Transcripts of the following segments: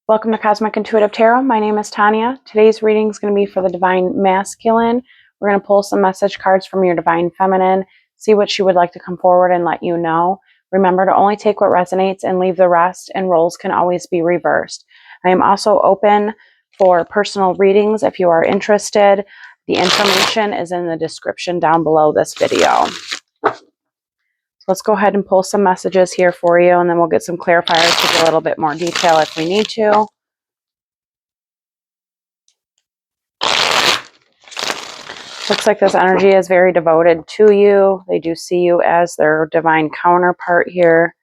Welcome to Cosmic Intuitive Tarot. My name is Tanya. Today's reading is going to be for the Divine Masculine. We're going to pull some message cards from your Divine Feminine, see what she would like to come forward and let you know. Remember to only take what resonates and leave the rest, and roles can always be reversed. I am also open for personal readings if you are interested. The information is in the description down below this video. Let's go ahead and pull some messages here for you, and then we'll get some clarifiers to get a little bit more detail if we need to. Looks like this energy is very devoted to you. They do see you as their divine counterpart here.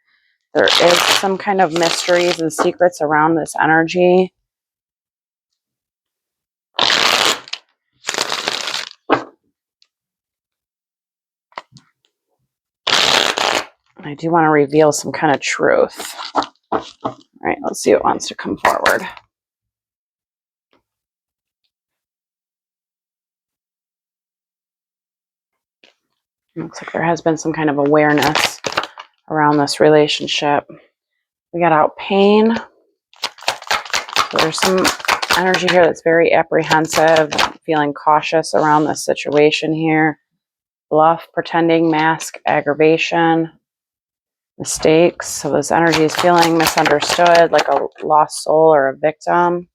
There is some kind of mysteries and secrets around this energy. I do want to reveal some kind of truth. All right, let's see what wants to come forward. Looks like there has been some kind of awareness around this relationship. We got out pain. So there's some energy here that's very apprehensive, feeling cautious around this situation here. Bluff, pretending, mask, aggravation, mistakes. So this energy is feeling misunderstood, like a lost soul or a victim.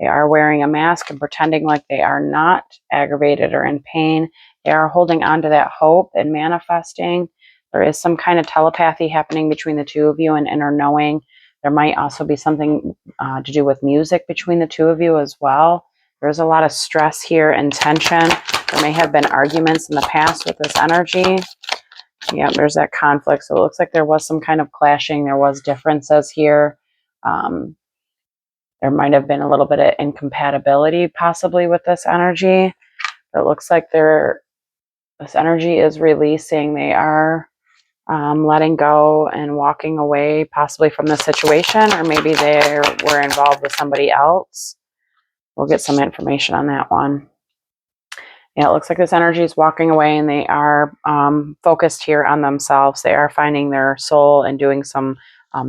They are wearing a mask and pretending like they are not aggravated or in pain. They are holding on to that hope and manifesting. There is some kind of telepathy happening between the two of you and inner knowing. There might also be something to do with music between the two of you as well. There's a lot of stress here and tension. There may have been arguments in the past with this energy. Yeah, there's that conflict. So it looks like there was some kind of clashing. There was differences here. There might have been a little bit of incompatibility possibly with this energy. But it looks like this energy is releasing. They are letting go and walking away possibly from the situation, or maybe they were involved with somebody else. We'll get some information on that one. Yeah, it looks like this energy is walking away, and they are focused here on themselves. They are finding their soul and doing some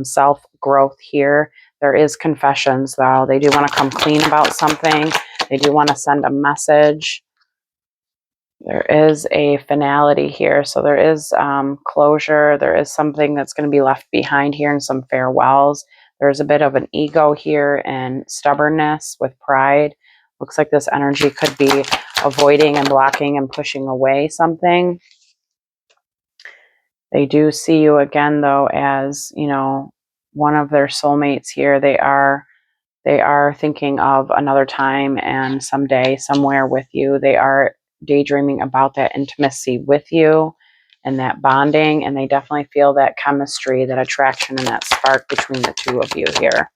self-growth here. There is confessions, though. They do want to come clean about something. They do want to send a message. There is a finality here. So there is closure. There is something that's going to be left behind here and some farewells. There's a bit of an ego here and stubbornness with pride. Looks like this energy could be avoiding and blocking and pushing away something. They do see you again, though, as, you know, one of their soulmates here. They are thinking of another time and someday, somewhere with you. They are daydreaming about that intimacy with you and that bonding, and they definitely feel that chemistry, that attraction, and that spark between the two of you here.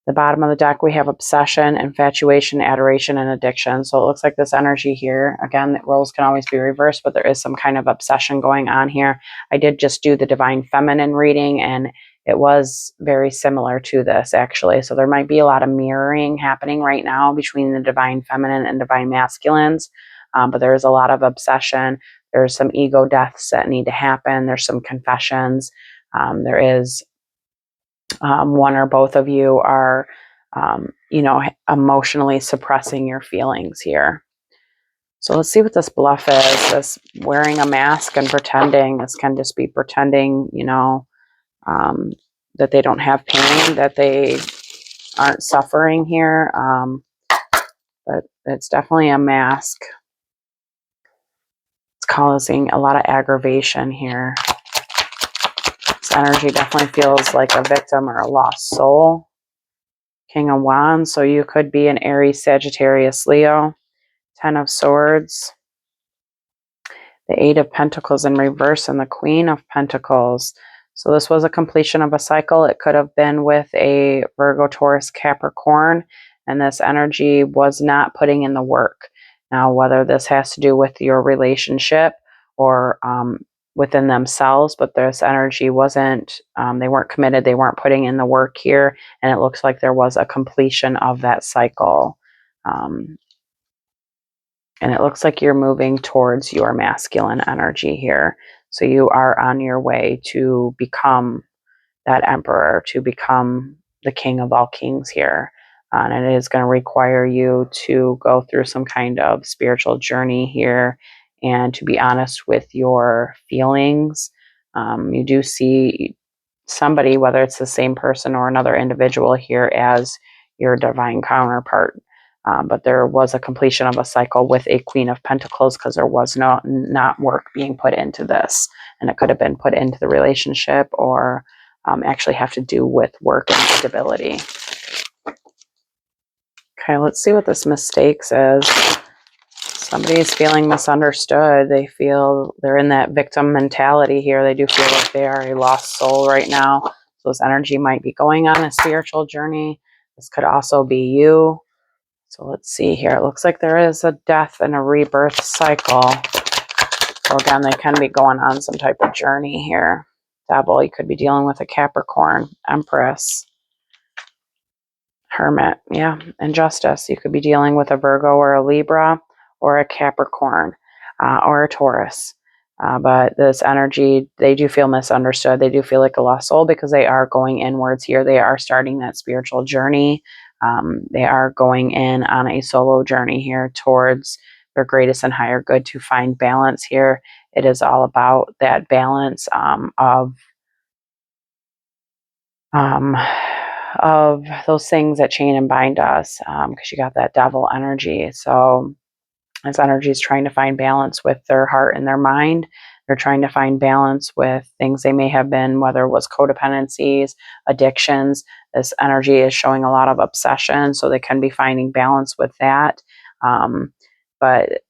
The bottom of the deck, we have obsession, infatuation, adoration, and addiction. So it looks like this energy here, again, that roles can always be reversed, but there is some kind of obsession going on here. I did just do the Divine Feminine reading, and it was very similar to this, actually. So there might be a lot of mirroring happening right now between the Divine Feminine and Divine Masculines, but there is a lot of obsession. There's some ego deaths that need to happen. There's some confessions. There is one or both of you are, emotionally suppressing your feelings here. So let's see what this bluff is. This wearing a mask and pretending. This can just be pretending, that they don't have pain, that they aren't suffering here. But it's definitely a mask. It's causing a lot of aggravation here. This energy definitely feels like a victim or a lost soul. King of Wands, so you could be an Aries, Sagittarius, Leo. 10 of Swords. The Eight of Pentacles in reverse and the Queen of Pentacles. So this was a completion of a cycle. It could have been with a Virgo, Taurus, Capricorn, and this energy was not putting in the work. Now, whether this has to do with your relationship or within themselves, but this energy wasn't, they weren't committed, they weren't putting in the work here, and it looks like there was a completion of that cycle. And it looks like you're moving towards your masculine energy here. So you are on your way to become that emperor, to become the King of all kings here. And it is going to require you to go through some kind of spiritual journey here and to be honest with your feelings. You do see somebody, whether it's the same person or another individual here, as your divine counterpart. But there was a completion of a cycle with a Queen of Pentacles because there was not work being put into this. And it could have been put into the relationship or actually have to do with work and stability. Okay, let's see what this mistakes is. Somebody is feeling misunderstood. They feel they're in that victim mentality here. They do feel like they are a lost soul right now. So this energy might be going on a spiritual journey. This could also be you. So let's see here. It looks like there is a death and a rebirth cycle. So again, they can be going on some type of journey here. Devil, you could be dealing with a Capricorn, Empress, Hermit, yeah, and Justice. You could be dealing with a Virgo or a Libra or a Capricorn or a Taurus. But this energy, they do feel misunderstood. They do feel like a lost soul because they are going inwards here. They are starting that spiritual journey. They are going in on a solo journey here towards their greatest and higher good to find balance here. It is all about that balance of those things that chain and bind us, because you got that devil energy. So this energy is trying to find balance with their heart and their mind. They're trying to find balance with things they may have been, whether it was codependencies, addictions. This energy is showing a lot of obsession, so they can be finding balance with that. But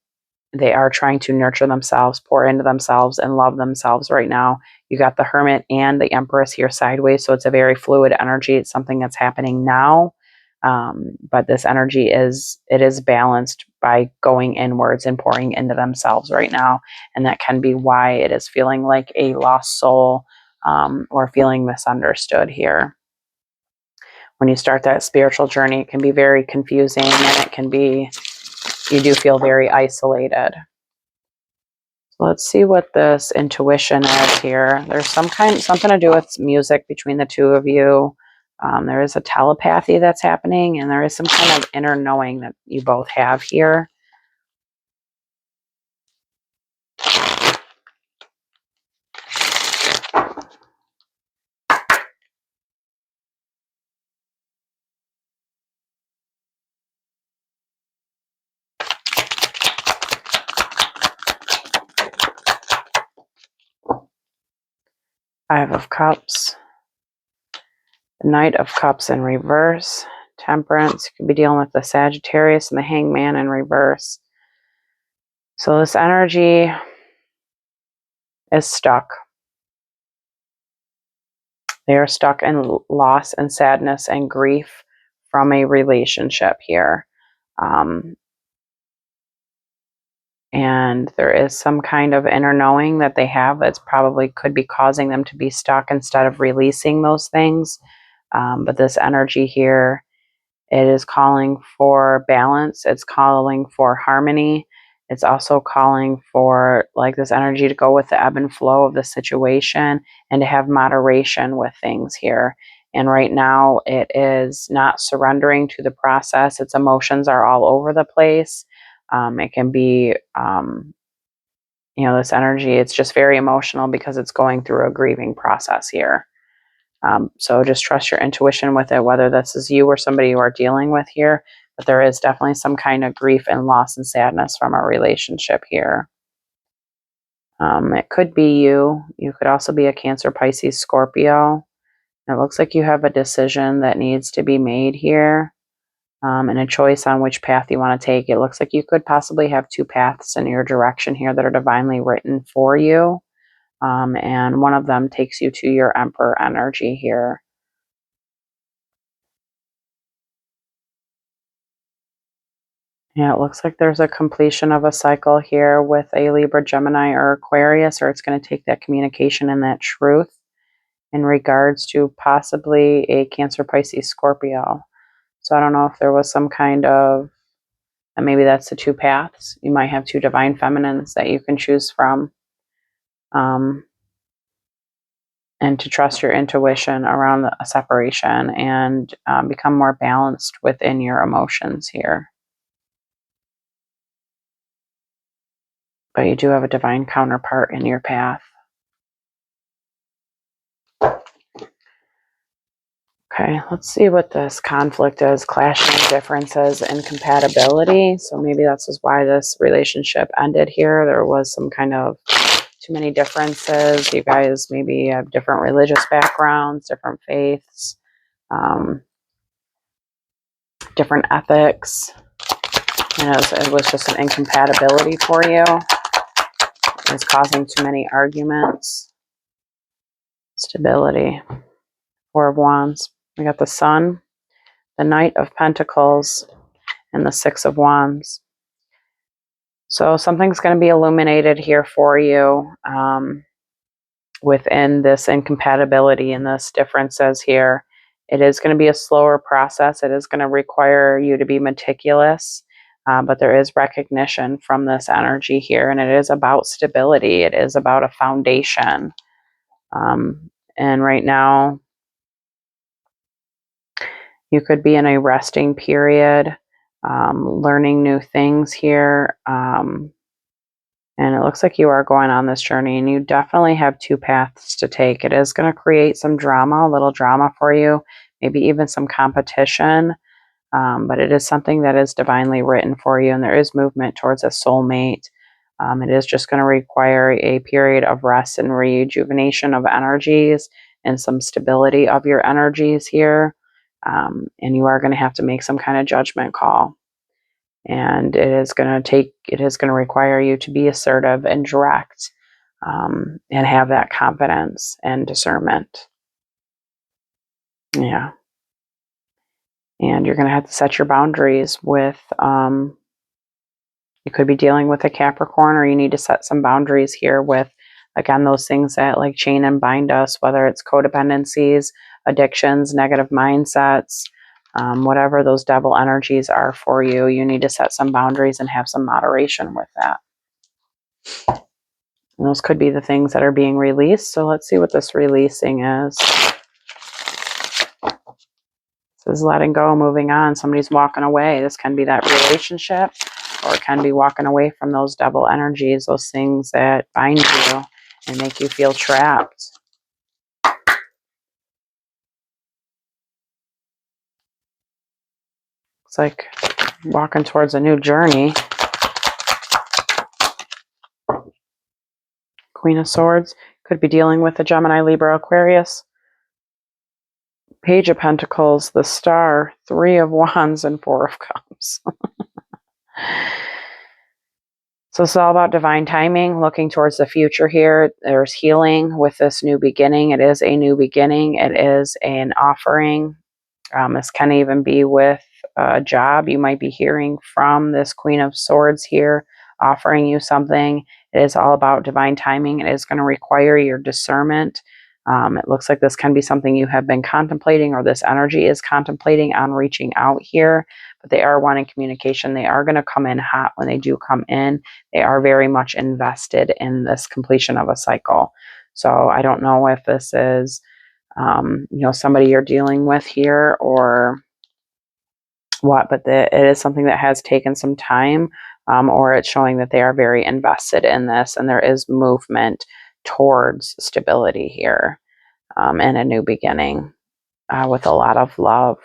they are trying to nurture themselves, pour into themselves, and love themselves right now. You got the Hermit and the Empress here sideways, so it's a very fluid energy. It's something that's happening now, but this energy is balanced by going inwards and pouring into themselves right now, and that can be why it is feeling like a lost soul or feeling misunderstood here. When you start that spiritual journey, it can be very confusing, and it can be, you do feel very isolated. Let's see what this intuition is here. There's something to do with music between the two of you. There is a telepathy that's happening, and there is some kind of inner knowing that you both have here. Five of Cups. The Knight of Cups in reverse. Temperance. You could be dealing with the Sagittarius and the Hangman in reverse. So this energy is stuck. They are stuck in loss and sadness and grief from a relationship here. And there is some kind of inner knowing that they have that's probably could be causing them to be stuck instead of releasing those things. But this energy here, it is calling for balance. It's calling for harmony. It's also calling for like this energy to go with the ebb and flow of the situation and to have moderation with things here. And right now it is not surrendering to the process. Its emotions are all over the place. It can be, this energy, it's just very emotional because it's going through a grieving process here. So just trust your intuition with it, whether this is you or somebody you are dealing with here. But there is definitely some kind of grief and loss and sadness from a relationship here. It could be you. You could also be a Cancer, Pisces, Scorpio. And it looks like you have a decision that needs to be made here. And a choice on which path you want to take. It looks like you could possibly have two paths in your direction here that are divinely written for you. And one of them takes you to your Emperor energy here. Yeah, it looks like there's a completion of a cycle here with a Libra, Gemini, or Aquarius, or it's going to take that communication and that truth in regards to possibly a Cancer, Pisces, Scorpio. So I don't know if there was some kind of, and maybe that's the two paths. You might have two divine feminines that you can choose from. and to trust your intuition around a separation and become more balanced within your emotions here. But you do have a divine counterpart in your path. Okay, let's see what this conflict is. Clashing differences, incompatibility. So maybe that's why this relationship ended here. There was some kind of too many differences. You guys maybe have different religious backgrounds, different faiths, different ethics. It was just an incompatibility for you. It was causing too many arguments. Stability. Four of Wands. We got the Sun, the Knight of Pentacles, and the Six of Wands. So something's going to be illuminated here for you within this incompatibility and this differences here. It is going to be a slower process. It is going to require you to be meticulous, but there is recognition from this energy here, and it is about stability. It is about a foundation. And right now, you could be in a resting period, learning new things here. And it looks like you are going on this journey, and you definitely have two paths to take. It is going to create some drama, a little drama for you, maybe even some competition. But it is something that is divinely written for you, and there is movement towards a soulmate. It is just going to require a period of rest and rejuvenation of energies and some stability of your energies here. And you are going to have to make some kind of judgment call. And it is going to require you to be assertive and direct, and have that confidence and discernment. Yeah. And you're going to have to set your boundaries with, you could be dealing with a Capricorn, or you need to set some boundaries here with, again, those things that like chain and bind us, whether it's codependencies, addictions, negative mindsets, whatever those devil energies are for you, you need to set some boundaries and have some moderation with that. And those could be the things that are being released. So let's see what this releasing is. This is letting go, moving on. Somebody's walking away. This can be that relationship, or it can be walking away from those double energies, those things that bind you and make you feel trapped. It's like walking towards a new journey. Queen of Swords. Could be dealing with a Gemini, Libra, Aquarius. Page of Pentacles, the Star, Three of Wands, and Four of Cups. So it's all about divine timing, looking towards the future here. There's healing with this new beginning. It is a new beginning. It is an offering. This can even be with a job. You might be hearing from this Queen of Swords here, offering you something. It is all about divine timing. It is going to require your discernment. It looks like this can be something you have been contemplating, or this energy is contemplating on reaching out here, but they are wanting communication. They are going to come in hot when they do come in. They are very much invested in this completion of a cycle. So I don't know if this is, somebody you're dealing with here or what, but it is something that has taken some time, or it's showing that they are very invested in this, and there is movement towards stability here, and a new beginning, with a lot of love.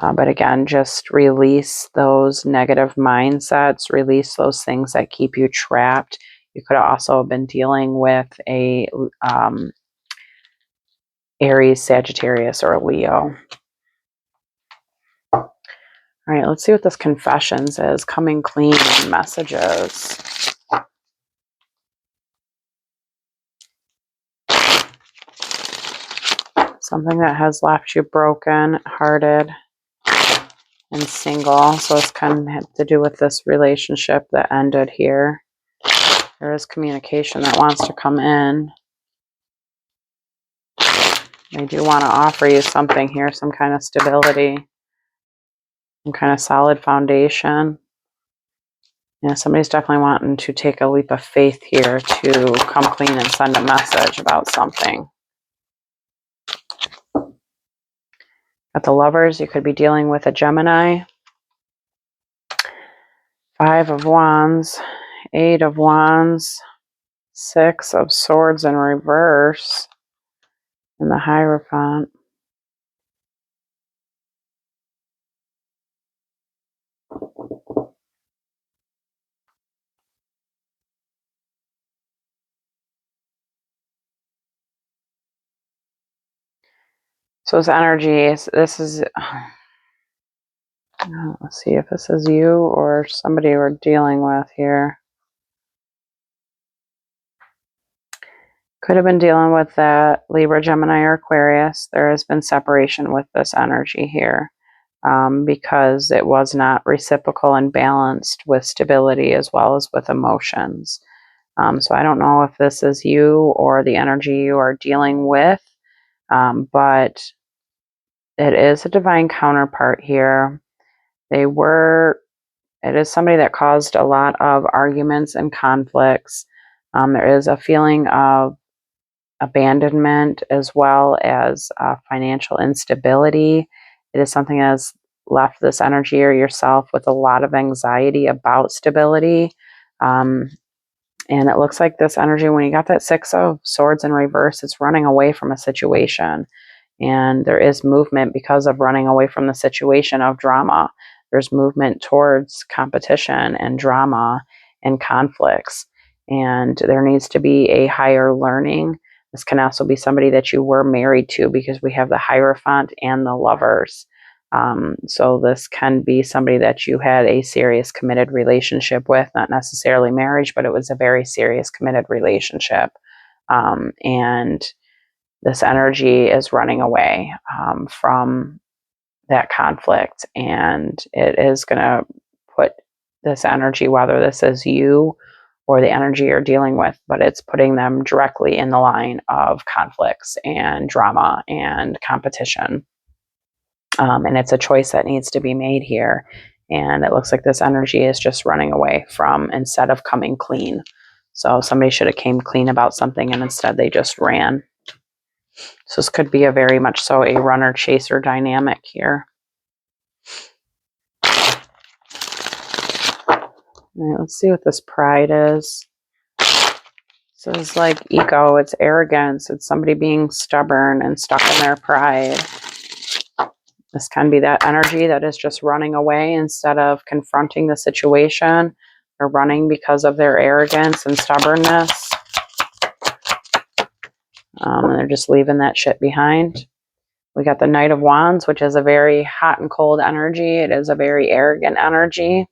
But again, just release those negative mindsets, release those things that keep you trapped. You could also have been dealing with a Aries, Sagittarius, or a Leo. All right, let's see what this confessions is. Coming clean messages. Something that has left you broken hearted and single. So it's kind of to do with this relationship that ended here. There is communication that wants to come in. They do want to offer you something here, some kind of stability, some kind of solid foundation. Yeah, somebody's definitely wanting to take a leap of faith here to come clean and send a message about something. At the Lovers, you could be dealing with a Gemini. 5 of Wands, 8 of Wands, 6 of Swords in reverse, and the Hierophant. So this energy, this is, let's see if this is you or somebody we're dealing with here. Could have been dealing with that Libra, Gemini, or Aquarius. There has been separation with this energy here because it was not reciprocal and balanced with stability as well as with emotions. So I don't know if this is you or the energy you are dealing with, but it is a divine counterpart here. It is somebody that caused a lot of arguments and conflicts. There is a feeling of abandonment as well as financial instability. It is something that has left this energy or yourself with a lot of anxiety about stability. And it looks like this energy, when you got that 6 of Swords in reverse, it's running away from a situation. And there is movement because of running away from the situation of drama. There's movement towards competition and drama and conflicts. And there needs to be a higher learning. This can also be somebody that you were married to because we have the Hierophant and the Lovers. So this can be somebody that you had a serious committed relationship with, not necessarily marriage, but it was a very serious committed relationship. And this energy is running away from that conflict, and it is going to put this energy, whether this is you or the energy you're dealing with, but it's putting them directly in the line of conflicts and drama and competition. And it's a choice that needs to be made here. And it looks like this energy is just running away from, instead of coming clean. So somebody should have came clean about something and instead they just ran. So this could be a very much so a runner chaser dynamic here. All right, let's see what this pride is. So it's like ego, it's arrogance, it's somebody being stubborn and stuck in their pride. This can be that energy that is just running away instead of confronting the situation. They're running because of their arrogance and stubbornness. And they're just leaving that shit behind. We got the Knight of Wands, which is a very hot and cold energy. It is a very arrogant energy.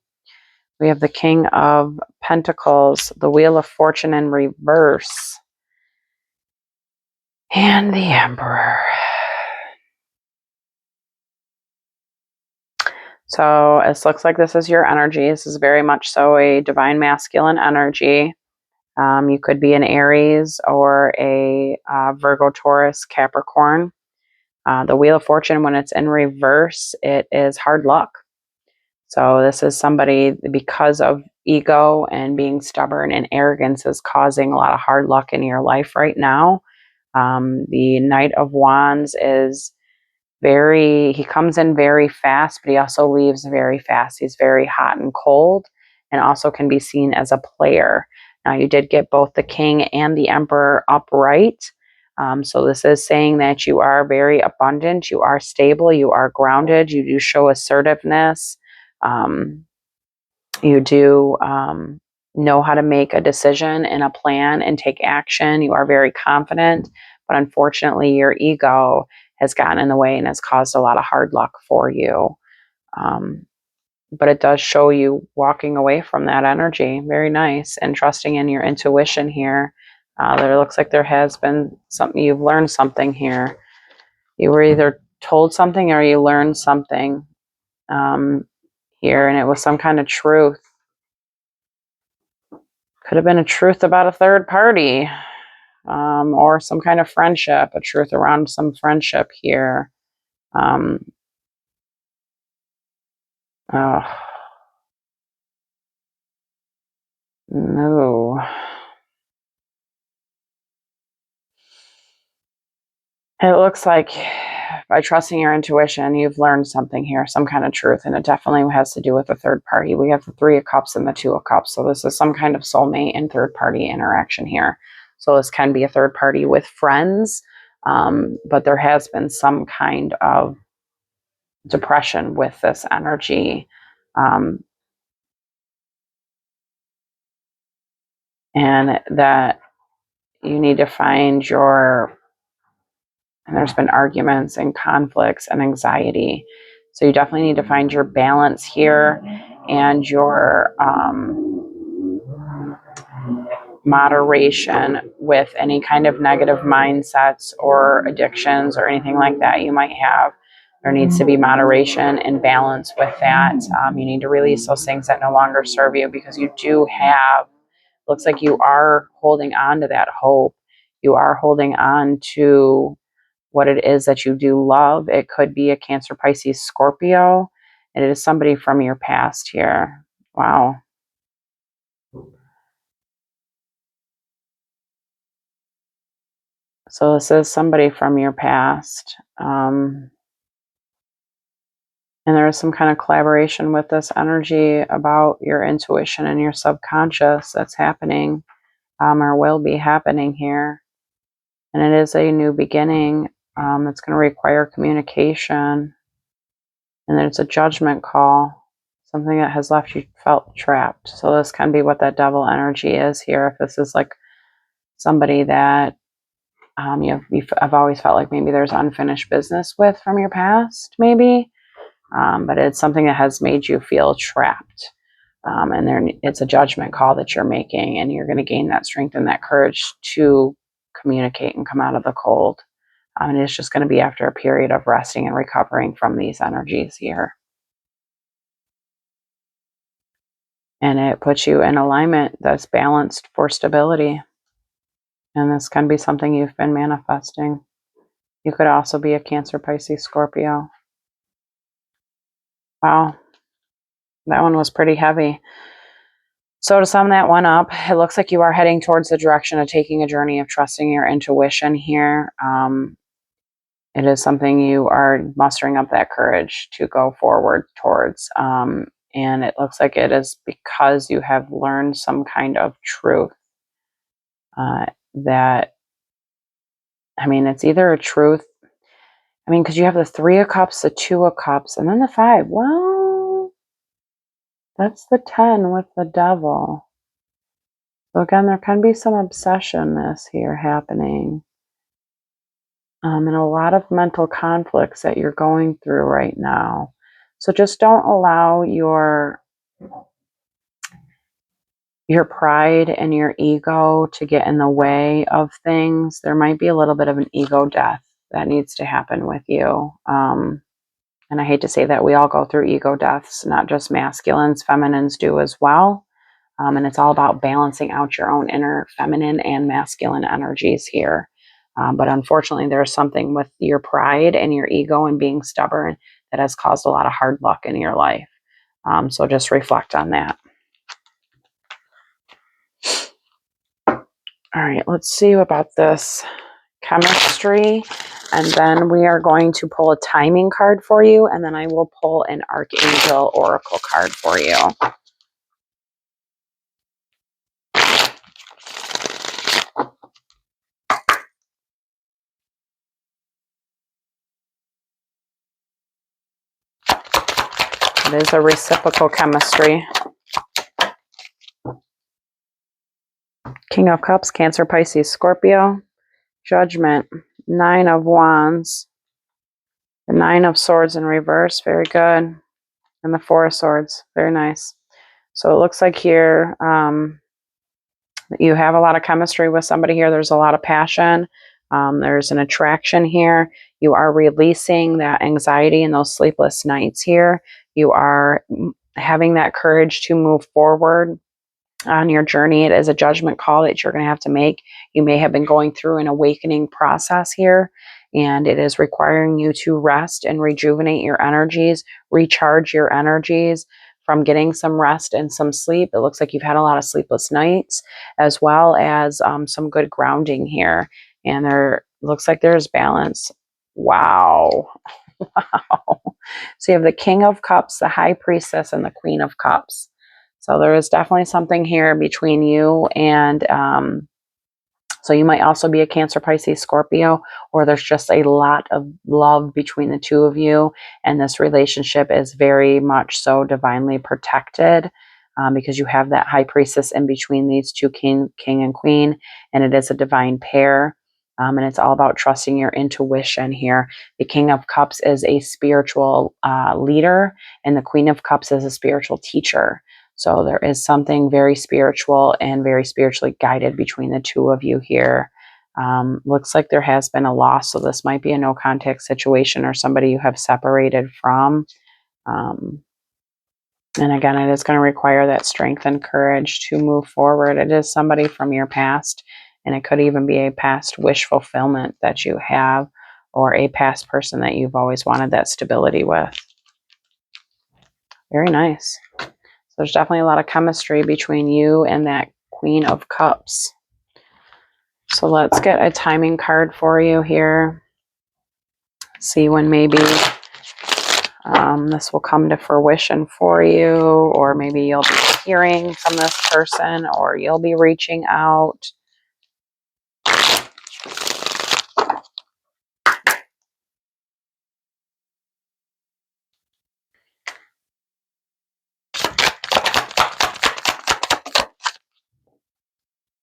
We have the King of Pentacles, the Wheel of Fortune in reverse, and the Emperor. So it looks like this is your energy. This is very much so a divine masculine energy. You could be an Aries or a Virgo, Taurus, Capricorn. The Wheel of Fortune, when it's in reverse, it is hard luck. So this is somebody, because of ego and being stubborn and arrogance, is causing a lot of hard luck in your life right now. The Knight of Wands is he comes in very fast, but he also leaves very fast. He's very hot and cold, and also can be seen as a player. Now, you did get both the King and the Emperor upright. So this is saying that you are very abundant, you are stable, you are grounded, you do show assertiveness. You do know how to make a decision and a plan and take action. You are very confident, but unfortunately, your ego has gotten in the way and has caused a lot of hard luck for you. But it does show you walking away from that energy. Very nice. And trusting in your intuition here. There looks like there has been something, you've learned something here. You were either told something or you learned something here, and it was some kind of truth. Could have been a truth about a third party, or some kind of friendship, a truth around some friendship here. Oh, no. It looks like by trusting your intuition, you've learned something here, some kind of truth, and it definitely has to do with a third party. We have the Three of Cups and the Two of Cups, so this is some kind of soulmate and third party interaction here. So this can be a third party with friends, but there has been some kind of depression with this energy. And that you need to find and there's been arguments and conflicts and anxiety. So you definitely need to find your balance here and your moderation with any kind of negative mindsets or addictions or anything like that you might have. There needs to be moderation and balance with that. You need to release those things that no longer serve you, because you do have, looks like you are holding on to that hope. You are holding on to what it is that you do love. It could be a Cancer, Pisces, Scorpio. And it is somebody from your past here. Wow. So this is somebody from your past. And there is some kind of collaboration with this energy about your intuition and your subconscious that's happening, or will be happening here. And it is a new beginning. It's going to require communication. And then it's a judgment call, something that has left you felt trapped. So this can be what that devil energy is here. If this is like somebody that I've always felt like maybe there's unfinished business with from your past, maybe. But it's something that has made you feel trapped. And it's a judgment call that you're making, and you're going to gain that strength and that courage to communicate and come out of the cold. And it's just going to be after a period of resting and recovering from these energies here. And it puts you in alignment that's balanced for stability. And this can be something you've been manifesting. You could also be a Cancer, Pisces, Scorpio. Wow. That one was pretty heavy. So to sum that one up, it looks like you are heading towards the direction of taking a journey of trusting your intuition here. It is something you are mustering up that courage to go forward towards. And it looks like it is because you have learned some kind of truth that, I mean, it's either a truth. I mean, because you have the Three of Cups, the Two of Cups, and then the Five. Well, that's the 10 with the devil. So again, there can be some obsessionness here happening. And a lot of mental conflicts that you're going through right now. So just don't allow your pride and your ego to get in the way of things. There might be a little bit of an ego death that needs to happen with you. And I hate to say that, we all go through ego deaths, not just masculines, feminines do as well. And it's all about balancing out your own inner feminine and masculine energies here. But unfortunately, there's something with your pride and your ego and being stubborn that has caused a lot of hard luck in your life. So just reflect on that. All right, let's see about this chemistry. And then we are going to pull a timing card for you. And then I will pull an Archangel Oracle card for you. It is a reciprocal chemistry. King of Cups, Cancer, Pisces, Scorpio. Judgment, Nine of Wands. The Nine of Swords in reverse, very good. And the Four of Swords, very nice. So it looks like here you have a lot of chemistry with somebody here. There's a lot of passion. There's an attraction here. You are releasing that anxiety and those sleepless nights here. You are having that courage to move forward on your journey. It is a judgment call that you're going to have to make. You may have been going through an awakening process here, and it is requiring you to rest and rejuvenate your energies, recharge your energies from getting some rest and some sleep. It looks like you've had a lot of sleepless nights, as well as some good grounding here. And there looks like there's balance. Wow. Wow. So you have the King of Cups, the High Priestess, and the Queen of Cups. So there is definitely something here between you and so you might also be a Cancer, Pisces, Scorpio, or there's just a lot of love between the two of you. And this relationship is very much so divinely protected because you have that High Priestess in between these two, king and queen, and it is a divine pair. And it's all about trusting your intuition here. The King of Cups is a spiritual leader, and the Queen of Cups is a spiritual teacher. So there is something very spiritual and very spiritually guided between the two of you here. Looks like there has been a loss, so this might be a no contact situation or somebody you have separated from. And again, it is going to require that strength and courage to move forward. It is somebody from your past, and it could even be a past wish fulfillment that you have, or a past person that you've always wanted that stability with. Very nice. So there's definitely a lot of chemistry between you and that Queen of Cups. So let's get a timing card for you here. See when maybe this will come to fruition for you, or maybe you'll be hearing from this person, or you'll be reaching out.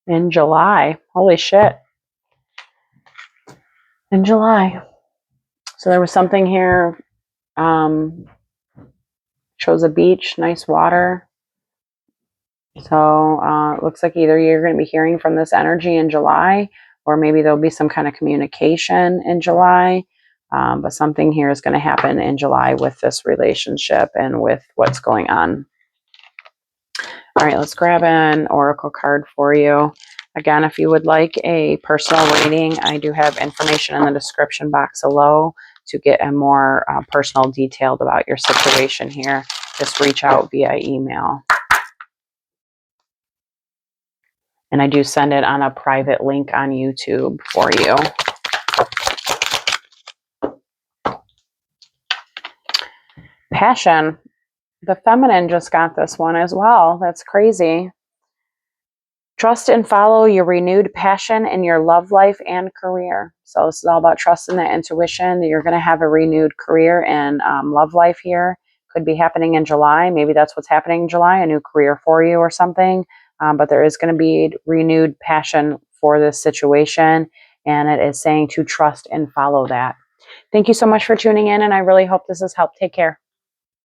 In July. Holy shit. In July. So there was something here. Shows a beach, nice water. So it looks like either you're going to be hearing from this energy in July, or maybe there'll be some kind of communication in July. But something here is going to happen in July with this relationship and with what's going on. All right, let's grab an oracle card for you. Again, if you would like a personal reading, I do have information in the description box below to get a more personal detailed about your situation here. Just reach out via email. And I do send it on a private link on YouTube for you. Passion. The feminine just got this one as well. That's crazy. Trust and follow your renewed passion in your love life and career. So this is all about trusting that intuition that you're going to have a renewed career and love life here. Could be happening in July. Maybe that's what's happening in July, a new career for you or something. But there is going to be renewed passion for this situation. And it is saying to trust and follow that. Thank you so much for tuning in. And I really hope this has helped. Take care.